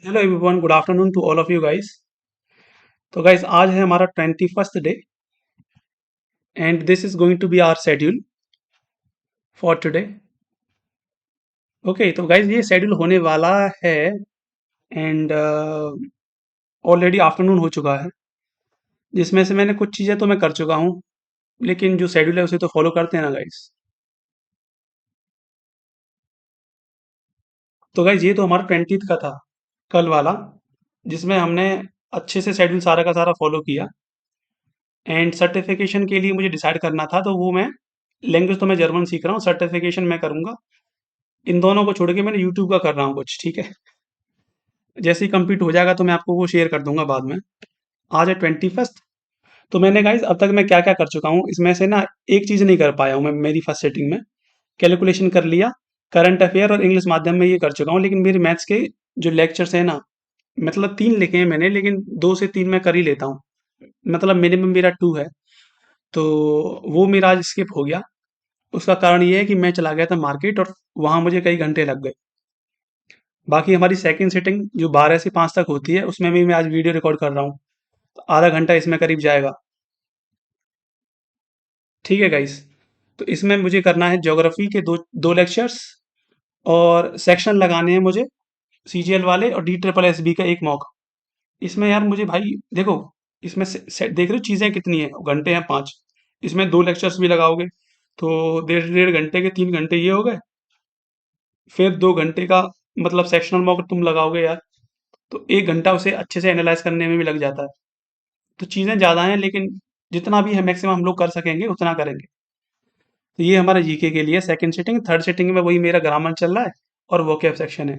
Hello everyone, good afternoon to all of you guys. तो guys, आज है हमारा 21st day and this is going to be our schedule for today. Okay, तो guys ये schedule होने वाला है एंड ऑलरेडी आफ्टरनून हो चुका है, जिसमें से मैंने कुछ चीज़ें तो मैं कर चुका हूँ, लेकिन जो शेड्यूल है उसे तो फॉलो करते हैं ना गाइस। तो गाइस ये तो हमारा 20th का था, कल वाला, जिसमें हमने अच्छे से शेड्यूल सारा का सारा फॉलो किया। एंड सर्टिफिकेशन के लिए मुझे डिसाइड करना था, तो वो मैं लैंग्वेज तो मैं जर्मन सीख रहा हूँ, सर्टिफिकेशन मैं करूँगा। इन दोनों को छोड़ के मैंने यूट्यूब का कर रहा हूँ कुछ, ठीक है। जैसे ही कंप्लीट हो जाएगा तो मैं आपको वो शेयर कर दूंगा बाद में। आज है 21st। तो मैंने गाइज अब तक मैं क्या क्या कर चुका हूँ, इसमें से ना एक चीज़ नहीं कर पाया हूँ मैं मेरी फर्स्ट सेटिंग में। कैलकुलेशन कर लिया, करंट अफेयर और इंग्लिश माध्यम में ये कर चुका हूँ, लेकिन मेरे मैथ्स के जो लेक्चर्स हैं ना, मतलब 3 लिखे हैं मैंने, लेकिन 2 से 3 मैं कर ही लेता हूँ। मतलब मिनिमम मेरा 2 है, तो वो मेरा आज स्किप हो गया। उसका कारण ये है कि मैं चला गया था मार्केट और वहाँ मुझे कई घंटे लग गए। बाकी हमारी सेकंड सिटिंग जो 12 से 5 तक होती है, उसमें भी मैं आज वीडियो रिकॉर्ड कर रहा हूँ, तो आधा घंटा इसमें करीब जाएगा। ठीक है गाइस, तो इसमें मुझे करना है ज्योग्राफी के दो दो लेक्चर्स, और सेक्शन लगाने हैं मुझे सीजीएल वाले, और डी ट्रिपल एस बी का एक मौका। इसमें यार मुझे भाई देखो, इसमें देख रहे हो चीज़ें कितनी हैं, घंटे हैं 5। इसमें 2 लेक्चर्स भी लगाओगे तो डेढ़ डेढ़ घंटे के 3 घंटे ये हो गए। फिर 2 घंटे का मतलब सेक्शनल मॉक तुम लगाओगे यार, तो 1 घंटा उसे अच्छे से एनालाइज करने में भी लग जाता है। तो चीज़ें ज़्यादा हैं, लेकिन जितना भी है मैक्सिमम हम लोग कर सकेंगे उतना करेंगे। तो ये हमारा जीके के लिए सेकंड सिटिंग। थर्ड सिटिंग में वही मेरा ग्रामर चल रहा है और वोकैब सेक्शन है।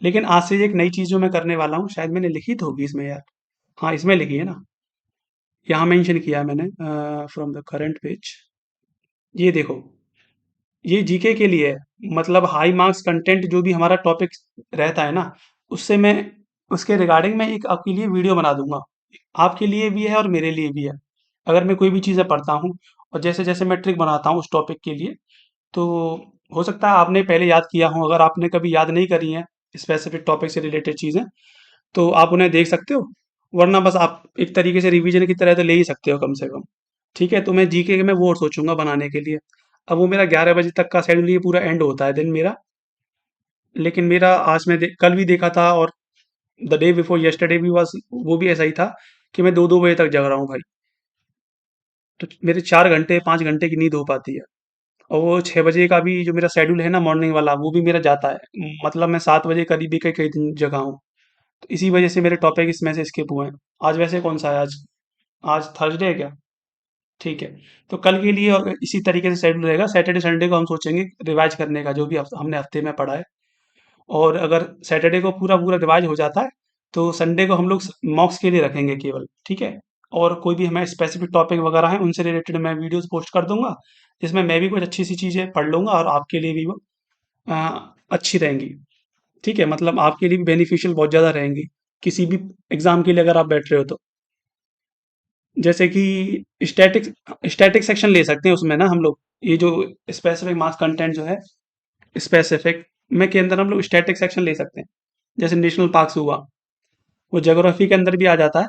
लेकिन आज से एक नई चीज़ जो मैं करने वाला हूँ, शायद मैंने लिखी तो होगी इसमें यार। हाँ, इसमें लिखी है ना, यहाँ मेंशन किया है मैंने, फ्रॉम द करंट पेज। ये देखो, ये जीके के लिए है। मतलब हाई मार्क्स कंटेंट जो भी हमारा टॉपिक रहता है ना, उससे मैं उसके रिगार्डिंग मैं एक आपके लिए वीडियो बना दूंगा। आपके लिए भी है और मेरे लिए भी है। अगर मैं कोई भी चीज़ें पढ़ता हूँ और जैसे जैसे मैं ट्रिक बनाता हूँ उस टॉपिक के लिए, तो हो सकता है आपने पहले याद किया हो। अगर आपने कभी याद नहीं करी हैं स्पेसिफिक टॉपिक से रिलेटेड चीज़ें, तो आप उन्हें देख सकते हो। वरना बस आप एक तरीके से रिवीजन की तरह तो ले ही सकते हो कम से कम। ठीक है, तो मैं जीके में वो सोचूंगा बनाने के लिए। अब वो मेरा 11 बजे तक का शेड्यूल ये पूरा एंड होता है दिन मेरा। लेकिन मेरा आज मैं कल भी देखा था, और द डे बिफोर येस्टरडे भी बस वो भी ऐसा ही था कि मैं 2-2 बजे तक जग रहा हूँ भाई। तो मेरे 4 घंटे 5 घंटे की नींद हो पाती है। और वो 6 बजे का भी जो मेरा शेड्यूल है ना मॉर्निंग वाला, वो भी मेरा जाता है। मतलब मैं 7 बजे करीब भी कई कई दिन जगा हूँ। तो इसी वजह से मेरे टॉपिक इसमें से स्किप हुए हैं। आज वैसे कौन सा है आज? आज थर्सडे है क्या? ठीक है। तो कल के लिए और इसी तरीके से शेड्यूल रहेगा। सैटरडे संडे को हम सोचेंगे रिवाइज करने का, जो भी हमने हफ्ते में पढ़ा है। और अगर सैटरडे को पूरा पूरा रिवाइज हो जाता है, तो संडे को हम लोग मॉक्स के लिए रखेंगे केवल, ठीक है। और कोई भी हमें स्पेसिफिक टॉपिक वगैरह हैं उनसे रिलेटेड मैं वीडियोस पोस्ट कर दूंगा, जिसमें मैं भी कुछ अच्छी सी चीज़ें पढ़ लूंगा और आपके लिए भी वो अच्छी रहेंगी। ठीक है, मतलब आपके लिए भी बेनिफिशियल बहुत ज़्यादा रहेंगी, किसी भी एग्जाम के लिए अगर आप बैठ रहे हो तो। जैसे कि स्टैटिक स्टैटिक सेक्शन ले सकते हैं उसमें ना हम लोग। ये जो स्पेसिफिक मास कंटेंट जो है, स्पेसिफिक में के अंदर हम लोग स्टैटिक सेक्शन ले सकते हैं। जैसे नेशनल पार्क्स हुआ, वो ज्योग्राफी के अंदर भी आ जाता है,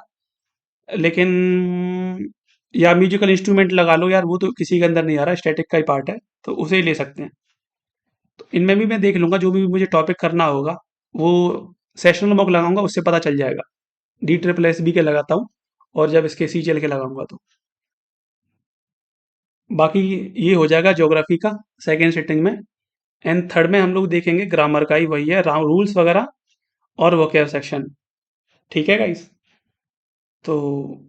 लेकिन या म्यूजिकल इंस्ट्रूमेंट लगा लो यार, वो तो किसी के अंदर नहीं आ रहा, स्टैटिक का ही पार्ट है, तो उसे ही ले सकते हैं। तो इनमें भी मैं देख लूंगा, जो भी मुझे टॉपिक करना होगा वो सेशनल मॉक लगाऊंगा, उससे पता चल जाएगा। डी ट्रिपल एस बी के लगाता हूँ, और जब इसके सी के लगाऊंगा तो बाकी ये हो जाएगा ज्योग्राफी का सेकेंड सिटिंग में। एंड थर्ड में हम लोग देखेंगे ग्रामर का ही, वही है रूल्स वगैरह और वोकैब सेक्शन। ठीक है गाइस, तो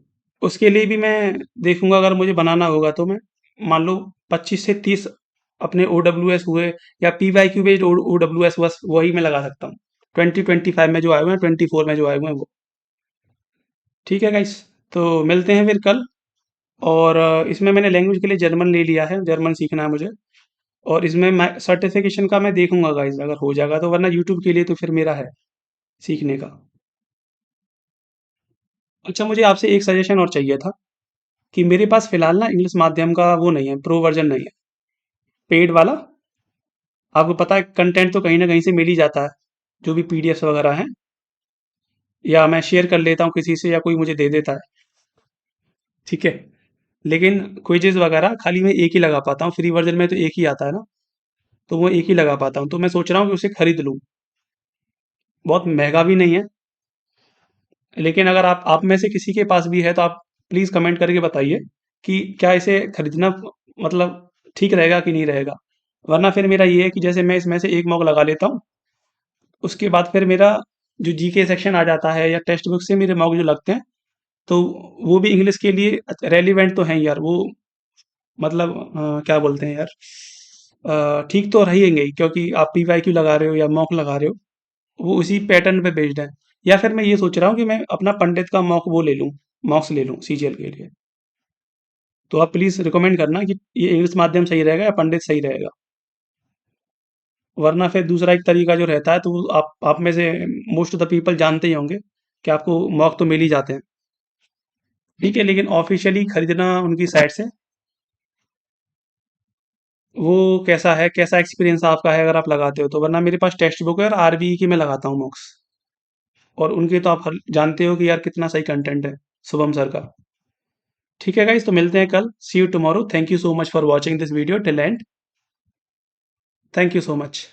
उसके लिए भी मैं देखूंगा, अगर मुझे बनाना होगा तो मैं मान लो 25 से 30 अपने ओ डब्ल्यू एस हुए, या P Y Q based O W S, बस वही मैं लगा सकता हूँ। 2025 में जो आए हुए हैं, 24 में जो आए हुए हैं वो। ठीक है गाइस, तो मिलते हैं फिर कल। और इसमें मैंने लैंग्वेज के लिए जर्मन ले लिया है, जर्मन सीखना है मुझे। और इसमें मैं सर्टिफिकेशन का मैं देखूंगा गाइस, अगर हो जाएगा तो, वरना यूट्यूब के लिए तो फिर मेरा है सीखने का। अच्छा, मुझे आपसे एक सजेशन और चाहिए था, कि मेरे पास फिलहाल ना इंग्लिश माध्यम का वो नहीं है, प्रो वर्जन नहीं है, पेड वाला। आपको पता है कंटेंट तो कहीं ना कहीं से मिल ही जाता है, जो भी पीडीएफ वगैरह हैं। या मैं शेयर कर लेता हूँ किसी से या कोई मुझे दे देता है, ठीक है। लेकिन क्विज़ेज़ वगैरह खाली मैं एक ही लगा पाता हूँ, फ्री वर्ज़न में तो एक ही आता है ना, तो वो एक ही लगा पाता हूँ। तो मैं सोच रहा हूँ कि उसे खरीद लूँ। बहुत महँगा भी नहीं है, लेकिन अगर आप में से किसी के पास भी है तो आप प्लीज़ कमेंट करके बताइए कि क्या इसे खरीदना मतलब ठीक रहेगा कि नहीं रहेगा? वरना फिर मेरा ये है कि जैसे मैं इसमें से एक मॉक लगा लेता हूँ, उसके बाद फिर मेरा जो जीके सेक्शन आ जाता है या टेक्स्ट बुक से मेरे मॉक जो लगते हैं, तो वो भी इंग्लिश के लिए रेलिवेंट तो हैं यार, वो मतलब क्या बोलते हैं यार, ठीक तो रहेंगे ही, क्योंकि आप पीवाईक्यू लगा रहे हो या मॉक लगा रहे हो, वो उसी पैटर्न पे बेस्ड है। या फिर मैं ये सोच रहा हूँ कि मैं अपना पंडित का मॉक वो ले लूँ, मॉक्स ले लूँ सीजीएल के लिए। तो आप प्लीज़ रिकमेंड करना कि ये इंग्लिश माध्यम सही रहेगा या पंडित सही रहेगा। वरना फिर दूसरा एक तरीका जो रहता है, तो वो आप में से मोस्ट ऑफ द पीपल जानते ही होंगे कि आपको मॉक तो मिल ही जाते हैं, ठीक है। लेकिन ऑफिशियली खरीदना उनकी साइट से, वो कैसा है, कैसा एक्सपीरियंस आपका है अगर आप लगाते हो तो। वरना मेरे पास टेक्स्ट बुक है और आरबीई की मैं लगाता हूँ मॉक्स, और उनके तो आप जानते हो कि यार कितना सही कंटेंट है शुभम सर का। ठीक है गाइस, तो मिलते हैं कल। See you tomorrow. Thank you so much for watching this video till end. Thank you so much.